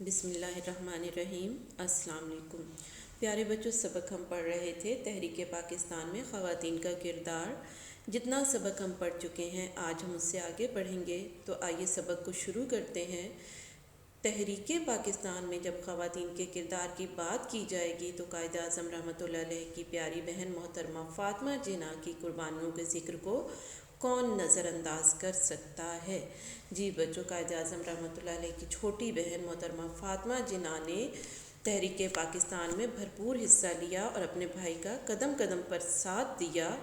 بسم اللہ الرحمن الرحیم۔ السلام علیکم پیارے بچوں، سبق ہم پڑھ رہے تھے تحریک پاکستان میں خواتین کا کردار۔ جتنا سبق ہم پڑھ چکے ہیں آج ہم اس سے آگے پڑھیں گے، تو آئیے سبق کو شروع کرتے ہیں۔ تحریک پاکستان میں جب خواتین کے کردار کی بات کی جائے گی تو قائد اعظم رحمۃ اللہ علیہ کی پیاری بہن محترمہ فاطمہ جناح کی قربانیوں کے ذکر کو کون نظر انداز کر سکتا ہے؟ جی بچوں، قائد اعظم رحمۃ اللہ علیہ کی چھوٹی بہن محترمہ فاطمہ جناح نے تحریک پاکستان میں بھرپور حصہ لیا اور اپنے بھائی کا قدم قدم پر ساتھ دیا،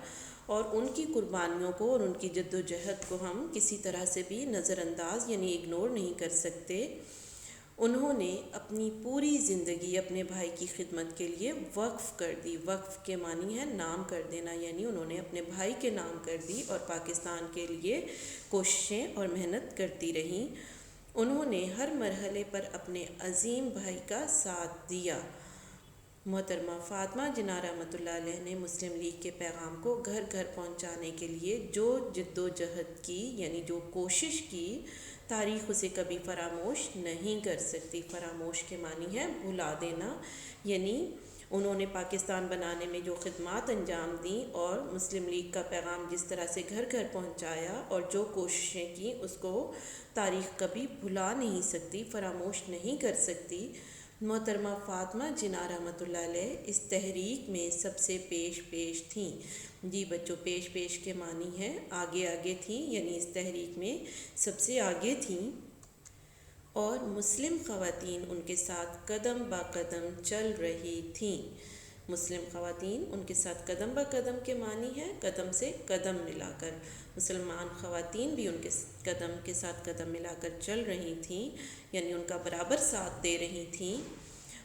اور ان کی قربانیوں کو اور ان کی جد و جہد کو ہم کسی طرح سے بھی نظر انداز یعنی اگنور نہیں کر سکتے۔ انہوں نے اپنی پوری زندگی اپنے بھائی کی خدمت کے لیے وقف کر دی۔ وقف کے معنی ہے نام کر دینا، یعنی انہوں نے اپنے بھائی کے نام کر دی اور پاکستان کے لیے کوششیں اور محنت کرتی رہیں۔ انہوں نے ہر مرحلے پر اپنے عظیم بھائی کا ساتھ دیا۔ محترمہ فاطمہ جناح رحمۃ اللہ علیہ نے مسلم لیگ کے پیغام کو گھر گھر پہنچانے کے لیے جو جد و جہد کی، یعنی جو کوشش کی، تاریخ اسے کبھی فراموش نہیں کر سکتی۔ فراموش کے معنی ہے بھلا دینا، یعنی انہوں نے پاکستان بنانے میں جو خدمات انجام دیں اور مسلم لیگ کا پیغام جس طرح سے گھر گھر پہنچایا اور جو کوششیں کی، اس کو تاریخ کبھی بھلا نہیں سکتی، فراموش نہیں کر سکتی۔ محترمہ فاطمہ جناح رحمۃ اللہ علیہ اس تحریک میں سب سے پیش تھیں۔ جی بچوں، پیش کے معنی ہے آگے آگے تھیں، یعنی اس تحریک میں سب سے آگے تھیں، اور مسلم خواتین ان کے ساتھ قدم با قدم چل رہی تھیں۔ مسلم خواتین ان کے ساتھ قدم با قدم کے معنی ہے قدم سے قدم ملا کر۔ مسلمان خواتین بھی ان کے قدم کے ساتھ قدم ملا کر چل رہی تھیں، یعنی ان کا برابر ساتھ دے رہی تھیں۔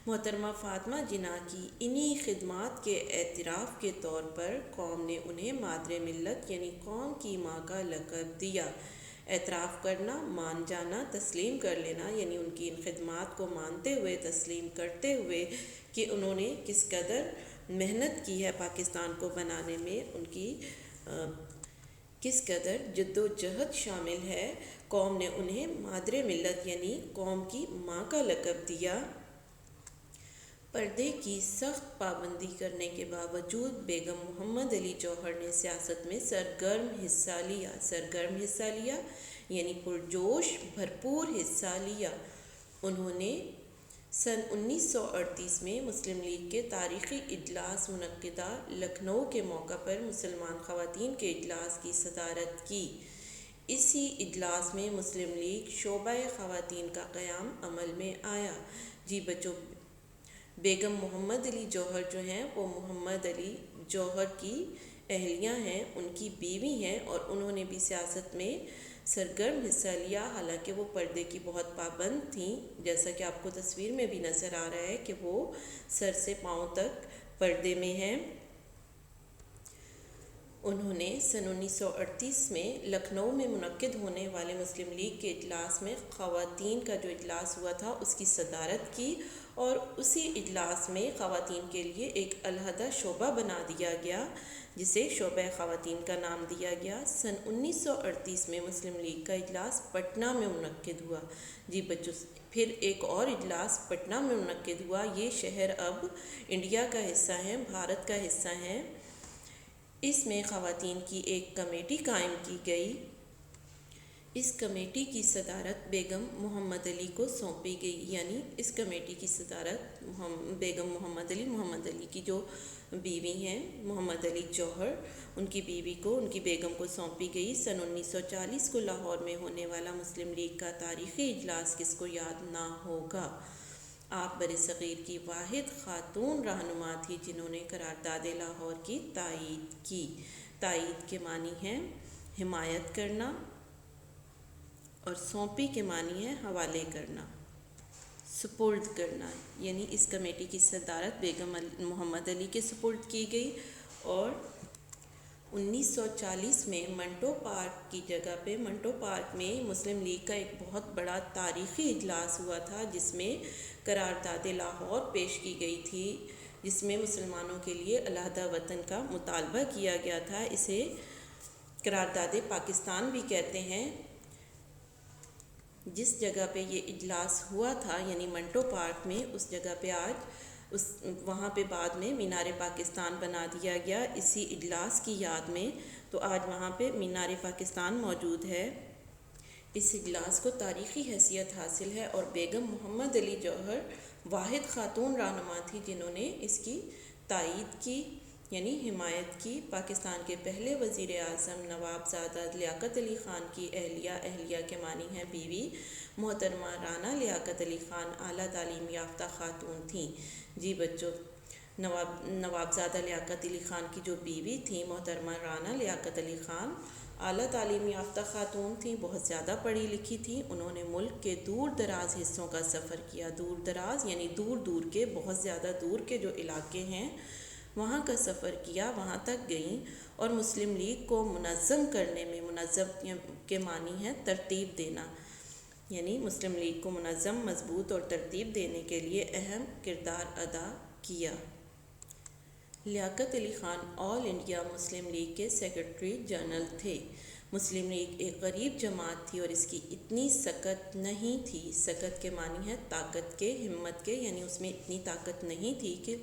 محترمہ فاطمہ جناح کی انہی خدمات کے اعتراف کے طور پر قوم نے انہیں مادر ملت یعنی قوم کی ماں کا لقب دیا۔ اعتراف کرنا، مان جانا، تسلیم کر لینا، یعنی ان کی ان خدمات کو مانتے ہوئے، تسلیم کرتے ہوئے کہ انہوں نے کس قدر محنت کی ہے پاکستان کو بنانے میں، ان کی کس قدر جد و جہد شامل ہے۔ قوم نے انہیں مادر ملت یعنی قوم کی ماں کا لقب دیا۔ پردے کی سخت پابندی کرنے کے باوجود بیگم محمد علی جوہر نے سیاست میں سرگرم حصہ لیا، یعنی پرجوش بھرپور حصہ لیا۔ انہوں نے سن 1938 میں مسلم لیگ کے تاریخی اجلاس منعقدہ لکھنؤ کے موقع پر مسلمان خواتین کے اجلاس کی صدارت کی۔ اسی اجلاس میں مسلم لیگ شعبہ خواتین کا قیام عمل میں آیا۔ جی بچوں، بیگم محمد علی جوہر جو ہیں وہ محمد علی جوہر کی اہلیہ ہیں، ان کی بیوی ہیں، اور انہوں نے بھی سیاست میں سرگرم حصہ لیا، حالانکہ وہ پردے کی بہت پابند تھیں، جیسا کہ آپ کو تصویر میں بھی نظر آ رہا ہے کہ وہ سر سے پاؤں تک پردے میں ہیں۔ انہوں نے سن 1938 میں لکھنؤ میں منعقد ہونے والے مسلم لیگ کے اجلاس میں خواتین کا جو اجلاس ہوا تھا اس کی صدارت کی، اور اسی اجلاس میں خواتین کے لیے ایک علیحدہ شعبہ بنا دیا گیا جسے شعبہ خواتین کا نام دیا گیا۔ سن 1938 میں مسلم لیگ کا اجلاس پٹنہ میں منعقد ہوا۔ جی بچوں، پھر ایک اور اجلاس پٹنہ میں منعقد ہوا۔ یہ شہر اب انڈیا کا حصہ ہیں، بھارت کا حصہ ہیں۔ اس میں خواتین کی ایک کمیٹی قائم کی گئی۔ اس کمیٹی کی صدارت بیگم محمد علی کو سونپی گئی، یعنی اس کمیٹی کی صدارت بیگم محمد علی کی جو بیوی ہیں محمد علی جوہر، ان کی بیوی کو، ان کی بیگم کو سونپی گئی۔ سن 1940 کو لاہور میں ہونے والا مسلم لیگ کا تاریخی اجلاس کس کو یاد نہ ہوگا؟ آپ برصغیر کی واحد خاتون رہنما تھی جنہوں نے قرارداد لاہور کی تائید کی۔ تائید کے معنی ہے حمایت کرنا، اور سونپی کے معنی ہے حوالے کرنا، سپرد کرنا، یعنی اس کمیٹی کی صدارت بیگم محمد علی کے سپرد کی گئی۔ اور 1940 میں منٹو پارک کی جگہ پہ، منٹو پارک میں مسلم لیگ کا ایک بہت بڑا تاریخی اجلاس ہوا تھا جس میں قرارداد لاہور پیش کی گئی تھی، جس میں مسلمانوں کے لیے علیحدہ وطن کا مطالبہ کیا گیا تھا۔ اسے قرارداد پاکستان بھی کہتے ہیں۔ جس جگہ پہ یہ اجلاس ہوا تھا یعنی منٹو پارک میں، اس جگہ پہ آج وہاں پہ بعد میں مینار پاکستان بنا دیا گیا اسی اجلاس کی یاد میں، تو آج وہاں پہ مینار پاکستان موجود ہے۔ اس اجلاس کو تاریخی حیثیت حاصل ہے اور بیگم محمد علی جوہر واحد خاتون رہنما تھی جنہوں نے اس کی تائید کی یعنی حمایت کی۔ پاکستان کے پہلے وزیر اعظم نواب زادہ لیاقت علی خان کی اہلیہ کے معنی ہیں بیوی، محترمہ رانا لیاقت علی خان اعلیٰ تعلیم یافتہ خاتون تھیں۔ جی بچوں، نواب زادہ لیاقت علی خان کی جو بیوی تھیں محترمہ رانا لیاقت علی خان اعلیٰ تعلیم یافتہ خاتون تھیں، بہت زیادہ پڑھی لکھی تھیں۔ انہوں نے ملک کے دور دراز حصوں کا سفر کیا، دور دراز یعنی دور دور کے، بہت زیادہ دور کے جو علاقے ہیں وہاں کا سفر کیا، وہاں تک گئیں اور مسلم لیگ کو منظم کرنے میں، منظم کے معنی ہے ترتیب دینا، یعنی مسلم لیگ کو منظم، مضبوط اور ترتیب دینے کے لیے اہم کردار ادا کیا۔ لیاقت علی خان آل انڈیا مسلم لیگ کے سیکرٹری جنرل تھے۔ مسلم لیگ ایک غریب جماعت تھی اور اس کی اتنی سکت نہیں تھی، سکت کے معنی ہے طاقت کے، ہمت کے، یعنی اس میں اتنی طاقت نہیں تھی کہ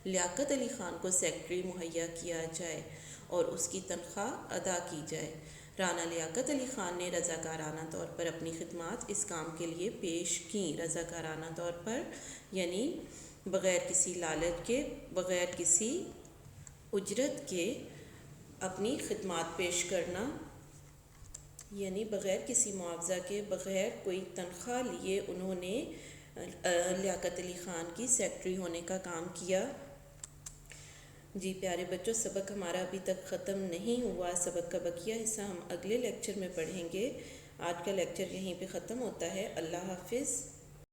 لیاقت علی خان کو سیکرٹری مہیا کیا جائے اور اس کی تنخواہ ادا کی جائے۔ رانا لیاقت علی خان نے رضاکارانہ طور پر اپنی خدمات اس کام کے لیے پیش کیں، رضاکارانہ طور پر یعنی بغیر کسی لالچ کے، بغیر کسی اجرت کے اپنی خدمات پیش کرنا، یعنی بغیر کسی معاوضہ کے، بغیر کوئی تنخواہ لیے انہوں نے لیاقت علی خان کی سیکرٹری ہونے کا کام کیا۔ جی پیارے بچوں، سبق ہمارا ابھی تک ختم نہیں ہوا، سبق کا بقیہ حصہ ہم اگلے لیکچر میں پڑھیں گے۔ آج کا لیکچر یہیں پہ ختم ہوتا ہے۔ اللہ حافظ۔